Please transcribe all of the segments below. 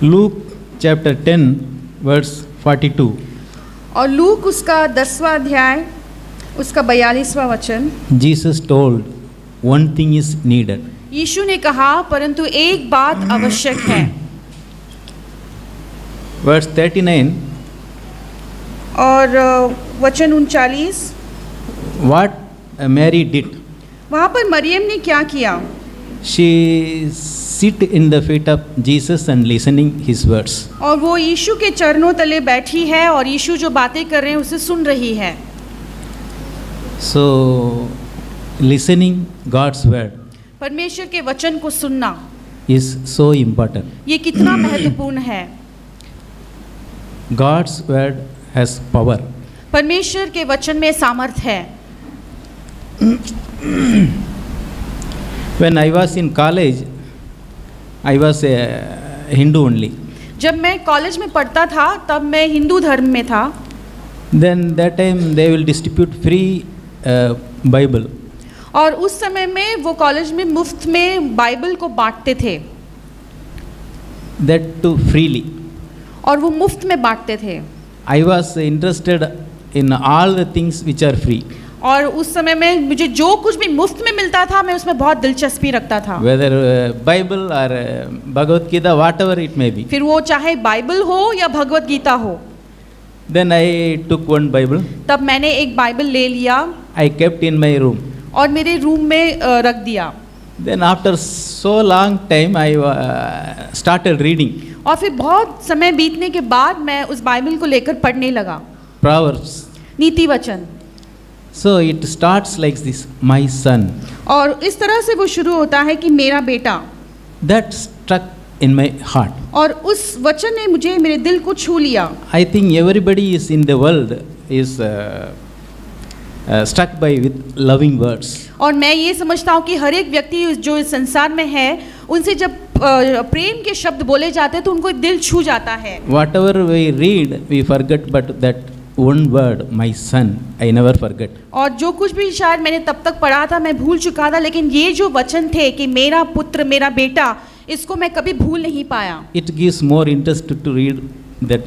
Luke chapter 10 verse 42. और look उसका 10वां अध्याय उसका 42वां वचन। Jesus told, one thing is needed. यीशु ने कहा परंतु एक बात आवश्यक है। Verse 39. और वचन 39। What Mary did. वहाँ पर मरियम ने क्या किया? She sit in the feet of Jesus and listening his words. और वो यीशु के चरणों तले बैठी है और यीशु जो बातें कर रहे हैं उसे सुन रही है। So listening God's word परमेश्वर के वचन को सुनना is so important. ये कितना महत्वपूर्ण है। God's word has power. परमेश्वर के वचन में सामर्थ है। When I was in college, I was a Hindu only. जब मैं कॉलेज में पढ़ता था तब मैं हिंदू धर्म में था। Then that time they will distribute free Bible. और उस समय में वो कॉलेज में मुफ्त में बाइबल को बांटते थे। That too freely. और वो मुफ्त में बांटते थे। I was interested in all the things which are free. और उस समय में मुझे जो कुछ भी मुफ्त में मिलता था मैं उसमें बहुत दिलचस्पी रखता था। Whether Bible or Bhagavad Gita, whatever it may be. फिर वो चाहे बाइबल हो या भगवत गीता हो। Then I took one Bible. तब मैंने एक बाइबल ले लिया। I kept in my room. और मेरे रूम में रख दिया। Then after so long time I started reading. और फिर बहुत समय बीतने के बाद मैं उस बाइबल को लेकर पढ़ने लगा। Proverbs. नीति वचन। So it starts like this, my son. और इस तरह से वो शुरू होता है कि मेरा बेटा। That struck in my heart. और उस वचन ने मुझे मेरे दिल को छू लिया। I think everybody is in the world is struck by with loving words. और मैं ये समझता हूँ कि हर एक व्यक्ति जो इस संसार में है उनसे जब प्रेम के शब्द बोले जाते हैं तो उनको दिल छू जाता है। Whatever we read, we forget, but that one word, my son, I never forget. और जो कुछ भी शायद मैंने तब तक पढ़ा था मैं भूल चुका था, लेकिन ये जो वचन थे कि मेरा पुत्र मेरा बेटा, इसको मैं कभी भूल नहीं पाया। It gives more interest to read that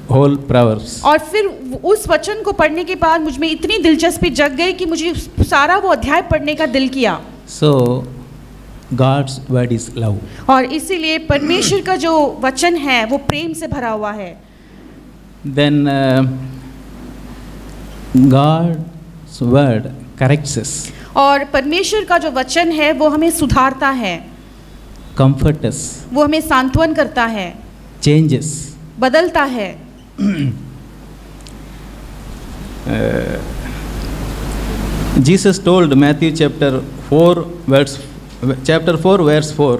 whole Proverbs. और फिर उस वचन को पढ़ने के बाद मुझ में इतनी दिलचस्पी जग गई कि मुझे सारा वो अध्याय पढ़ने का दिल किया। So God's word is love. और इसीलिए परमेश्वर का जो वचन है वो प्रेम से भरा हुआ है। Then God's word corrects us. और परमेश्वर का जो वचन है वो हमें सुधारता है। Comforts us. वो हमें सांत्वन करता है। Changes. बदलता है। Jesus told Matthew chapter 4 verse 4.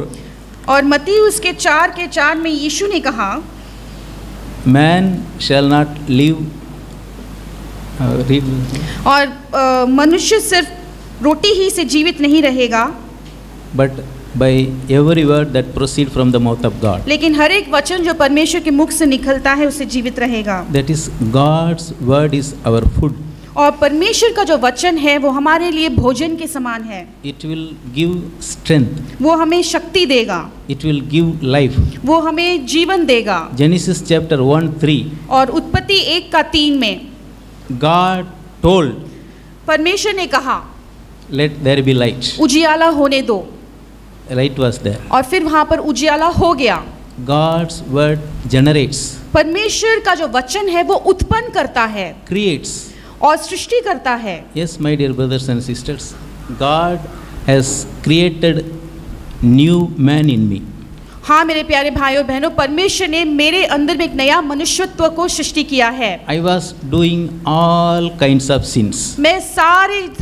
और मत्ती उसके 4 में यीशु ने कहा, Man shall not live. और मनुष्य सिर्फ रोटी ही से जीवित नहीं रहेगा, but by every word that proceed from the mouth of God. लेकिन हर एक वचन जो परमेश्वर के मुख से निकलता है उससे जीवित रहेगा। That is God's word is our food. और परमेश्वर का जो वचन है वो हमारे लिए भोजन के समान है। It will give strength. वो हमें शक्ति देगा। It will give life. वो हमें जीवन देगा। Genesis chapter 1:3. और उत्पत्ति 1:3 में God told, परमेश्वर ने कहा, let there be light. उजियाला होने दो। Light was there. और फिर वहाँ पर उजियाला हो गया। God's word generates. परमेश्वर का जो वचन है वो उत्पन्न करता है, Creates. और सृष्टि करता है। Yes, my dear brothers and sisters, God has created new man in me. हाँ मेरे प्यारे भाइयों और बहनों, परमेश्वर ने मेरे अंदर में एक नया मनुष्यत्व को सृष्टि किया है। I was doing all kinds of sins. मैं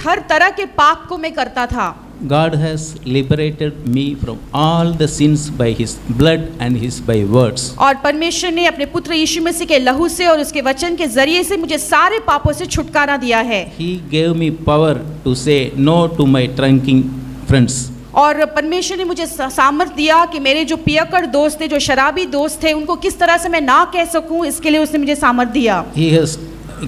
हर तरह के पाप को मैं करता था। God has liberated me from all the sins by His blood and His by words. और परमेश्वर ने अपने पुत्र यीशु मसीह के लहू से और उसके वचन के जरिए से मुझे सारे पापों से छुटकारा दिया है। He gave me power to say no to my drinking friends. और परमेश्वर ने मुझे सामर्थ दिया कि मेरे जो पियक्कड़ दोस्त थे, जो शराबी दोस्त थे, उनको किस तरह से मैं ना कह सकूं, इसके लिए उसने मुझे सामर्थ दिया। He has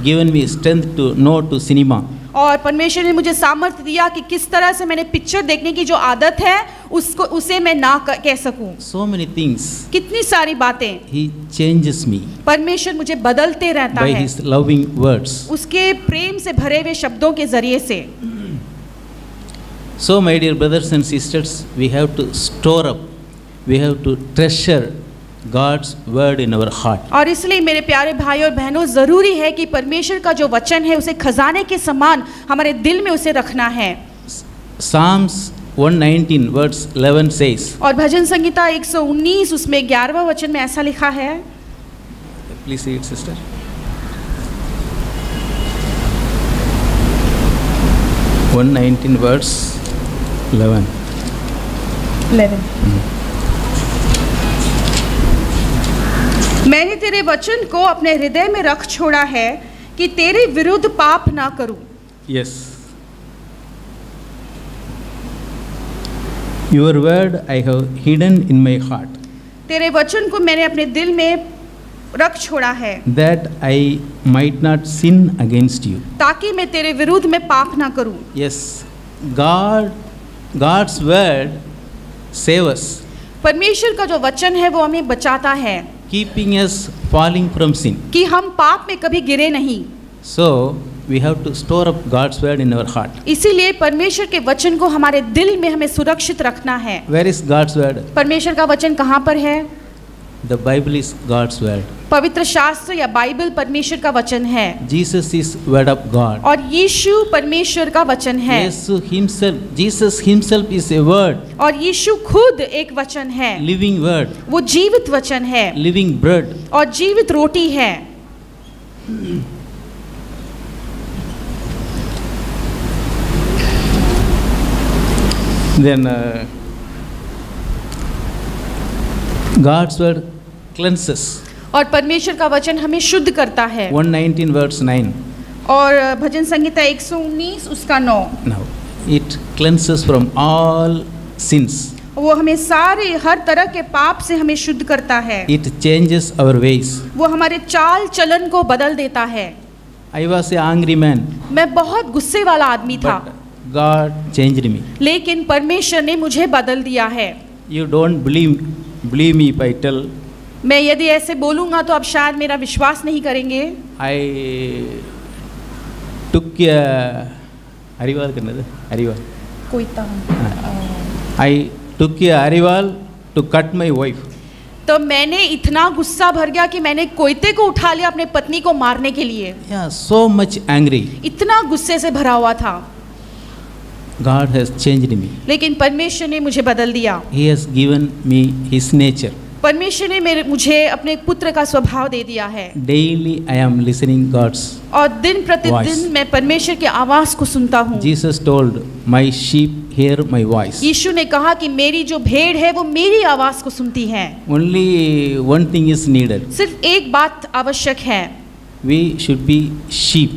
given me strength to no to cinema. और परमेश्वर ने मुझे सामर्थ्य दिया कि किस तरह से मैंने पिक्चर देखने की जो आदत है उसे मैं ना कह सकूं। So many things. कितनी सारी बातें He changes me परमेश्वर मुझे बदलते रहता by है His loving words. उसके प्रेम से भरे हुए शब्दों के जरिए से। So my dear brothers and sisters, we have to store up, we have to treasure God's word in our heart. और इसलिए मेरे प्यारे भाई और बहनों, ज़रूरी है कि परमेश्वर का जो वचन है उसे खजाने के समान हमारे दिल में उसे रखना है। Psalms 119 verse 11 says, और भजन संगीता 119 उसमें 11वां वचन में ऐसा लिखा है। please read sister. One 19 verse 11. मैंने तेरे वचन को अपने हृदय में रख छोड़ा है कि तेरे विरुद्ध पाप ना करूं। Yes. Your word I have hidden in my heart, तेरे वचन को मैंने अपने दिल में रख छोड़ा है that I might not sin against you. ताकि मैं तेरे विरुद्ध में पाप ना करूं। Yes, God's word save us, परमेश्वर का जो वचन है वो हमें बचाता है keeping us falling from sin. कि हम पाप में कभी गिरे नहीं। So we have to store up God's word in our heart. इसीलिए परमेश्वर के वचन को हमारे दिल में हमें सुरक्षित रखना है। Where is God's word? परमेश्वर का वचन कहाँ पर है? The Bible is God's word. पवित्र शास्त्र या बाइबल परमेश्वर का वचन है Jesus is word of God. और यीशु परमेश्वर का वचन है Jesus himself is a word, और यीशु खुद एक वचन है, living word, वो जीवित वचन है living bread. और जीवित रोटी है। Then God's word cleanses. और परमेश्वर का वचन हमें शुद्ध करता है। 119 verse 9. और भजन संगीता 119 उसका 9। Now it cleanses from all sins. वो हमें सारे हर तरह के पाप से हमें शुद्ध करता है। It changes our ways. वो हमारे चाल चलन को बदल देता है। I was a angry man, मैं बहुत गुस्से वाला आदमी था, but God changed me. लेकिन परमेश्वर ने मुझे बदल दिया है। You don't believe me if I tell. मैं यदि ऐसे बोलूँगा तो आप शायद मेरा विश्वास नहीं करेंगे। I took a अरिवाल करना था, अरिवाल। कोई I took a अरिवाल to cut my wife. तो मैंने इतना गुस्सा भर गया कि मैंने कोयते को उठा लिया अपने पत्नी को मारने के लिए। Yeah, so much angry. इतना गुस्से से भरा हुआ था। God has changed me. लेकिन परमेश्वर ने मुझे बदल दिया। He has given me His nature. परमेश्वर ने मुझे अपने पुत्र का स्वभाव दे दिया है। Daily I am listening God's. और दिन प्रतिदिन voice. मैं परमेश्वर की आवाज को सुनता हूँ। Jesus told, "My sheep hear my voice." यीशु ने कहा कि मेरी जो भेड़ है वो मेरी आवाज को सुनती है। Only one thing is needed. सिर्फ एक बात आवश्यक है। We should be sheep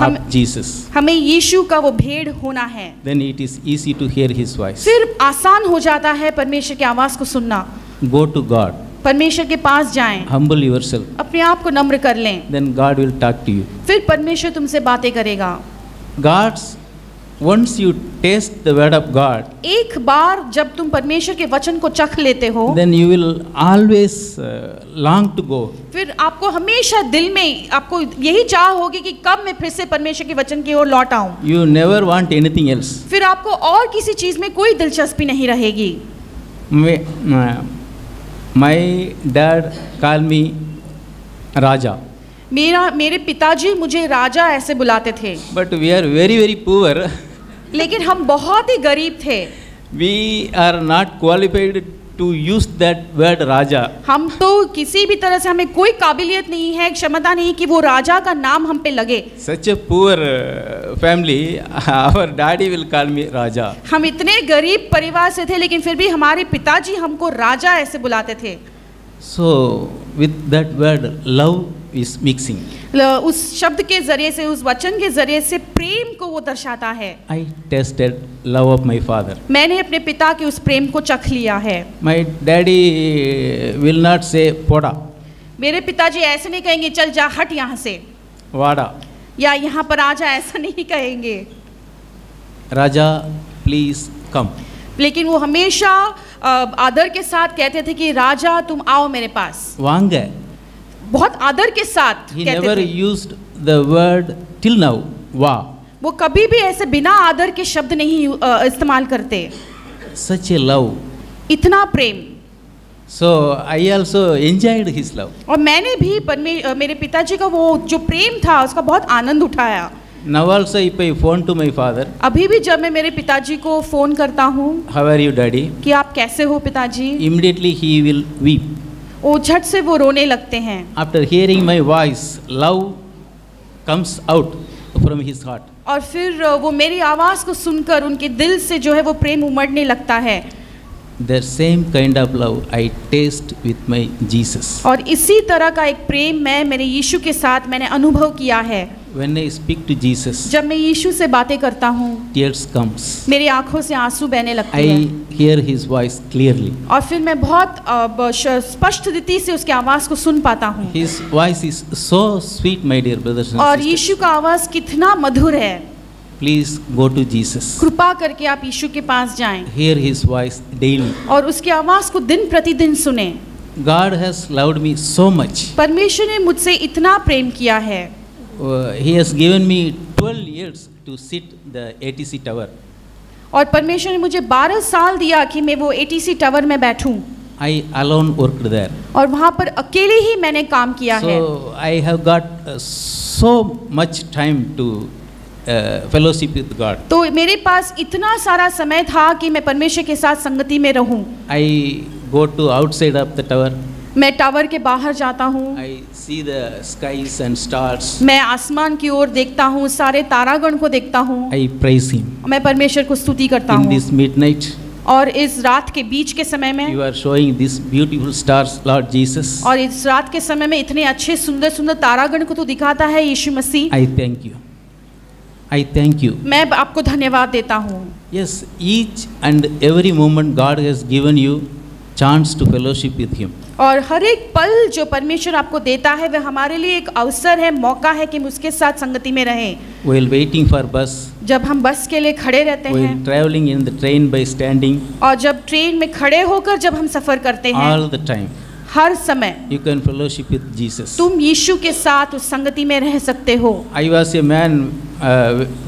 of Jesus. हमें यीशु का वो भेड़ होना है। Then it is easy to hear His voice. फिर आसान हो जाता है परमेश्वर की आवाज को सुनना। Go to God. परमेश्वर के पास जाएं, Humble yourself. अपने आप को नम्र कर लें, Then God will talk to you. फिर परमेश्वर तुमसे बातें करेगा। Once you taste the word of God, एक बार जब तुम परमेश्वर के वचन को चख लेते हो, then you will always long to go. फिर आपको हमेशा दिल में आपको यही चाह होगी कि कब मैं फिर से परमेश्वर के वचन की ओर लौट आऊं। You never want anything else. फिर आपको और किसी चीज में कोई दिलचस्पी नहीं रहेगी। My dad called me Raja. मेरे पिताजी मुझे राजा ऐसे बुलाते थे। But we are very very poor. लेकिन हम बहुत ही गरीब थे। We are not qualified to use that word Raja. हम तो किसी भी तरह से हमें कोई काबिलियत नहीं है, क्षमता नहीं कि वो राजा का नाम हम पे लगे। Such a poor family, our daddy will call me Raja. हम इतने गरीब परिवार से थे लेकिन फिर भी हमारे पिताजी हमको राजा ऐसे बुलाते थे। So with that word love is mixing. उस शब्द के जरिए से, उस वचन के जरिए से प्रेम को वो दर्शाता है। I tasted love of my father. मैंने अपने पिता के उस प्रेम को चख लिया है। My daddy will not say poda. मेरे पिताजी ऐसे नहीं कहेंगे चल जा हट यहाँ से। Vada. या यहाँ पर आ जा ऐसा नहीं कहेंगे, Raja, please come. लेकिन वो हमेशा आदर के साथ कहते थे कि राजा तुम आओ मेरे पास। Vanga. बहुत आदर के साथ He कहते never थे। used the word till now, va. वो कभी भी ऐसे बिना आदर के शब्द नहीं इस्तेमाल करते। Such a love. इतना प्रेम। So I also enjoyed his love. और मैंने भी मेरे पिताजी का वो जो प्रेम था उसका बहुत आनंद उठाया। Now also if I phone to my father, अभी भी जब मैं मेरे पिताजी को फोन करता हूँ how are you daddy? कि आप कैसे हो पिताजी, Immediately he will weep. वो झट से वो रोने लगते हैं। After hearing my voice, love comes out from his heart. और फिर वो मेरी आवाज़ को सुनकर उनके दिल से जो है वो प्रेम उमड़ने लगता है। The same kind of love I taste with my Jesus. और इसी तरह का एक प्रेम मैं मेरे यीशु के साथ मैंने अनुभव किया है। When I speak to Jesus, जब मैं यीशु से बातें करता हूँ tears comes. मेरी आंखों से आंसू बहने लगते I हैं hear his voice clearly. और फिर मैं बहुत स्पष्ट रीति से उसकी आवाज़ को सुन पाता हूँ। His voice is so sweet, my dear brothers and और sisters. यीशु का आवाज़ कितना मधुर है। Please go to Jesus. कृपा करके आप यीशु के पास जाएं Hear his voice daily. और उसकी आवाज़ को दिन प्रतिदिन सुने। God has loved me so much. परमेश्वर ने मुझसे इतना प्रेम किया है। He has given me 12 years to sit the ATC tower. और परमेश्वर ने मुझे 12 साल दिया कि मैं वो ATC टावर में बैठूं। I alone worked there. और वहाँ पर अकेले ही मैंने काम किया है। So I have got so much time to fellowship with God. तो मेरे पास इतना सारा समय था कि मैं परमेश्वर के साथ संगति में रहूं। I go to outside of the tower. मैं टावर के बाहर जाता हूँ। I see the skies and stars. मैं आसमान की ओर देखता हूँ, सारे तारागण को देखता हूँ। I praise Him. मैं परमेश्वर को स्तुति करता In हूँ। this midnight, और इस रात के बीच के समय में you are showing these beautiful stars, Lord Jesus. और इस रात के समय में इतने अच्छे सुंदर सुंदर तारागण को तो दिखाता है यीशु मसीह। I thank you. I thank you. मैं आपको धन्यवाद देता हूँ। Yes, each and every moment God has given you chance to fellowship with Him. और हर एक पल जो परमेश्वर आपको देता है वह हमारे लिए एक अवसर है, मौका है कि हम उसके साथ संगति में रहें। While waiting for bus, जब हम बस के लिए खड़े रहते while हैं traveling in the train by standing, और जब ट्रेन में खड़े होकर जब हम सफर करते हैं, all the time हर समय you can fellowship with Jesus. तुम यीशु के साथ उस संगति में रह सकते हो। I was a man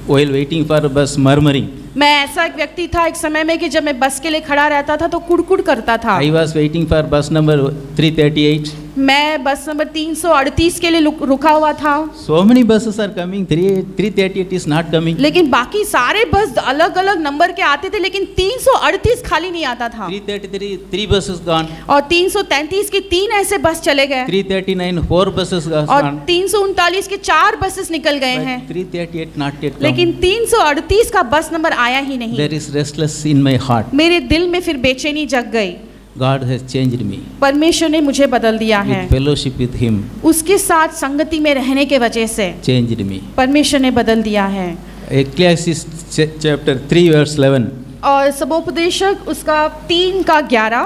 while waiting for a bus murmuring. मैं ऐसा एक व्यक्ति था एक समय में कि जब मैं बस के लिए खड़ा रहता था तो कुड़कुड़ करता था। I was waiting for bus number 338. मैं बस नंबर 338 के लिए रुका हुआ था। So many buses are coming. 338 is not coming. लेकिन बाकी सारे बस अलग अलग नंबर के आते थे, लेकिन 338 खाली नहीं आता था। 333 3 buses gone. और 333 की 3 ऐसे बस चले गए 339 4 buses और gone. 339 के 4 बसेस निकल गए But हैं, 338 not yet come. लेकिन 338 का बस नंबर आया ही नहीं। There is restless in my heart. मेरे दिल में फिर बेचैनी जग गई। God has changed me परमेश्वर ने मुझे बदल दिया है, with fellowship with Him. उसके साथ संगति में रहने के वजह से Changed me. परमेश्वर ने बदल दिया है। Ecclesiastes chapter 3 verse 11. और सबोपदेशक उसका 3:11,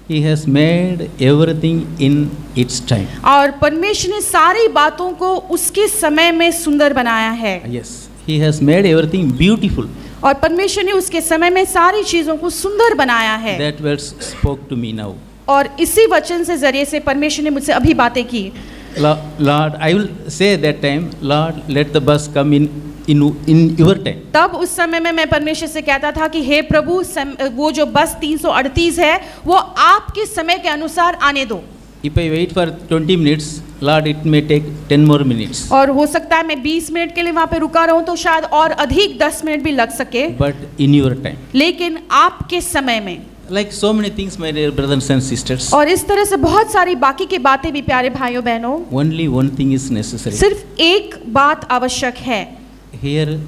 He has made everything in its time. और परमेश्वर ने सारी बातों को उसके समय में सुंदर बनाया है। Yes, He has made everything beautiful. और परमेश्वर ने उसके समय में सारी चीजों को सुंदर बनाया है। That verse spoke to me now. और इसी वचन से जरिए से परमेश्वर ने मुझसे अभी बातें की। Lord, I will say that time, Lord, let the bus come in your time. तब उस समय में मैं परमेश्वर से कहता था कि हे प्रभु, वो जो बस 338 है वो आपके समय के अनुसार आने दो। If I wait for 20 minutes, Lord, it may take 10 more minutes. और हो सकता है मैं 20 मिनट के लिए वहाँ पे रुका रहूँ तो शायद और अधिक 10 मिनट भी लग सके, But in your time. लेकिन आपके समय में। Like so many things, my dear brothers and sisters. और इस तरह से बहुत सारी बाकी की बातें भी प्यारे भाइयों बहनों, Only one thing is necessary. सिर्फ एक बात आवश्यक है, Hear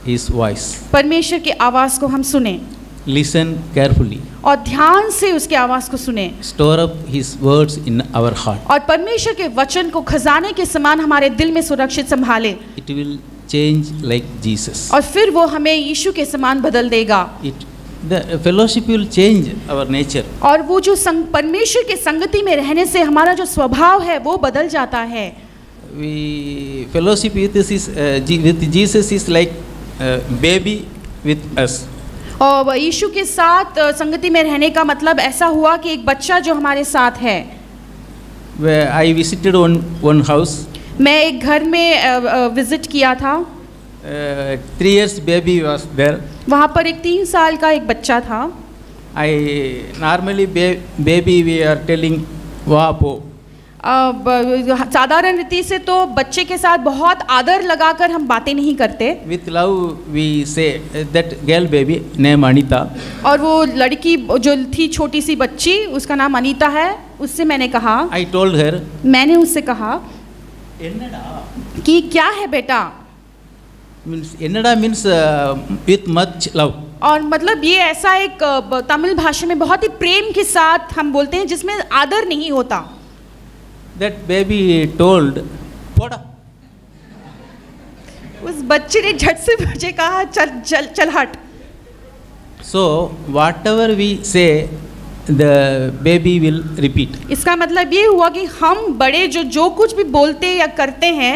His voice. परमेश्वर की आवाज़ को हम सुने Listen carefully. और ध्यान से उसकी आवाज़ को सुने Store up His words in our heart. और परमेश्वर के वचन को खजाने के समान हमारे दिल में सुरक्षित संभाले, It will change like Jesus. और फिर वो हमें यीशु के समान बदल देगा। The fellowship will change our nature. और वो जो परमेश्वर के संगति में रहने से हमारा जो स्वभाव है वो बदल जाता है। we fellowship with with Jesus is like baby with us. और यीशु के साथ संगति में रहने का मतलब ऐसा हुआ कि एक बच्चा जो हमारे साथ है। Where I visited one house. मैं एक घर में विजिट किया था। 3 years baby was there. वहाँ पर एक 3 साल का एक बच्चा था। I normally baby we are telling वापो। साधारण रीति से तो बच्चे के साथ बहुत आदर लगाकर हम बातें नहीं करते। With love we say that girl baby name Anita. और वो लड़की जो थी छोटी सी बच्ची उसका नाम अनीता है। उससे मैंने कहा I told her. मैंने उससे कहा कि क्या है बेटा। Ennada means with much love. और मतलब ये ऐसा एक तमिल भाषा में बहुत ही प्रेम के साथ हम बोलते हैं जिसमें आदर नहीं होता। That baby told पोड़ा। उस बच्चे ने झट से मुझे कहा चल चल चल हट। So whatever we say the baby will repeat. इसका मतलब ये हुआ कि हम बड़े जो कुछ भी बोलते या करते हैं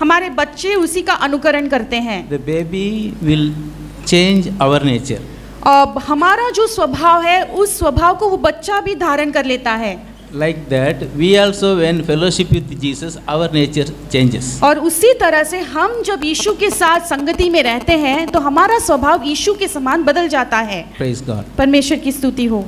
हमारे बच्चे उसी का अनुकरण करते हैं। The baby will change our nature. अब हमारा जो स्वभाव है उस स्वभाव को वो बच्चा भी धारण कर लेता है। Like that, we also when fellowship with Jesus, our nature changes. और उसी तरह से हम जब यीशु के साथ संगति में रहते हैं तो हमारा स्वभाव यीशु के समान बदल जाता है। Praise God. परमेश्वर की स्तुति हो।